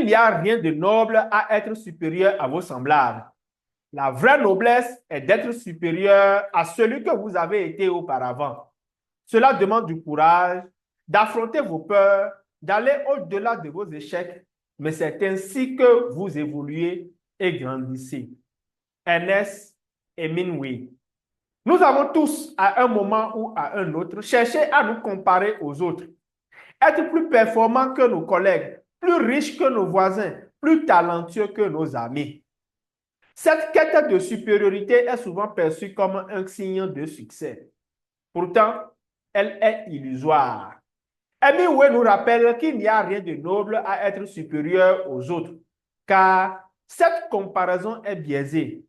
Il n'y a rien de noble à être supérieur à vos semblables. La vraie noblesse est d'être supérieur à celui que vous avez été auparavant. Cela demande du courage, d'affronter vos peurs, d'aller au-delà de vos échecs, mais c'est ainsi que vous évoluez et grandissez. Ernest Hemingway. Nous avons tous, à un moment ou à un autre, cherché à nous comparer aux autres, être plus performants que nos collègues, plus riches que nos voisins, plus talentueux que nos amis. Cette quête de supériorité est souvent perçue comme un signe de succès. Pourtant, elle est illusoire. Hemingway nous rappelle qu'il n'y a rien de noble à être supérieur aux autres, car cette comparaison est biaisée.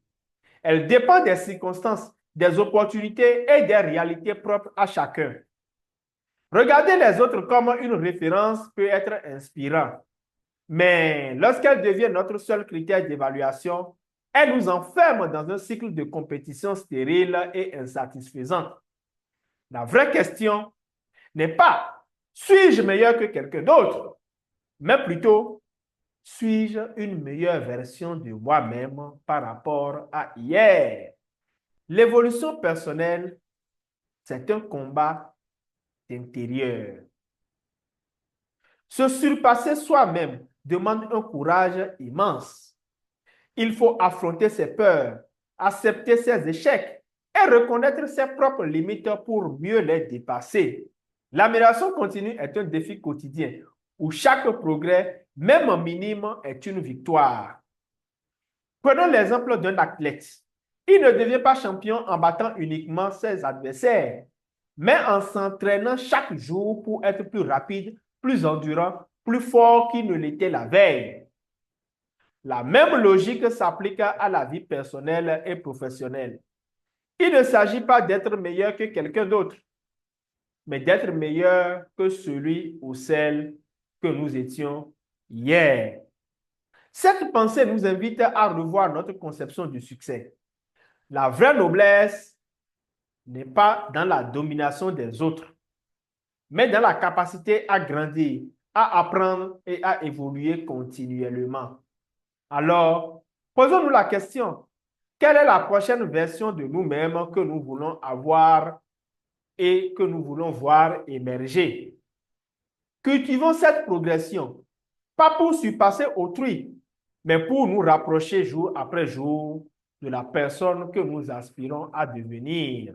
Elle dépend des circonstances, des opportunités et des réalités propres à chacun. Regarder les autres comme une référence peut être inspirant, mais lorsqu'elle devient notre seul critère d'évaluation, elle nous enferme dans un cycle de compétition stérile et insatisfaisant. La vraie question n'est pas suis-je meilleur que quelqu'un d'autre, mais plutôt suis-je une meilleure version de moi-même par rapport à hier. L'évolution personnelle, c'est un combat intérieur. Se surpasser soi-même demande un courage immense. Il faut affronter ses peurs, accepter ses échecs et reconnaître ses propres limites pour mieux les dépasser. L'amélioration continue est un défi quotidien où chaque progrès, même minime, est une victoire. Prenons l'exemple d'un athlète. Il ne devient pas champion en battant uniquement ses adversaires, mais en s'entraînant chaque jour pour être plus rapide, plus endurant, plus fort qu'il ne l'était la veille. La même logique s'applique à la vie personnelle et professionnelle. Il ne s'agit pas d'être meilleur que quelqu'un d'autre, mais d'être meilleur que celui ou celle que nous étions hier. Cette pensée nous invite à revoir notre conception du succès. La vraie noblesse n'est pas dans la domination des autres, mais dans la capacité à grandir, à apprendre et à évoluer continuellement. Alors, posons-nous la question, quelle est la prochaine version de nous-mêmes que nous voulons avoir et que nous voulons voir émerger? Cultivons cette progression, pas pour surpasser autrui, mais pour nous rapprocher jour après jour de la personne que nous aspirons à devenir.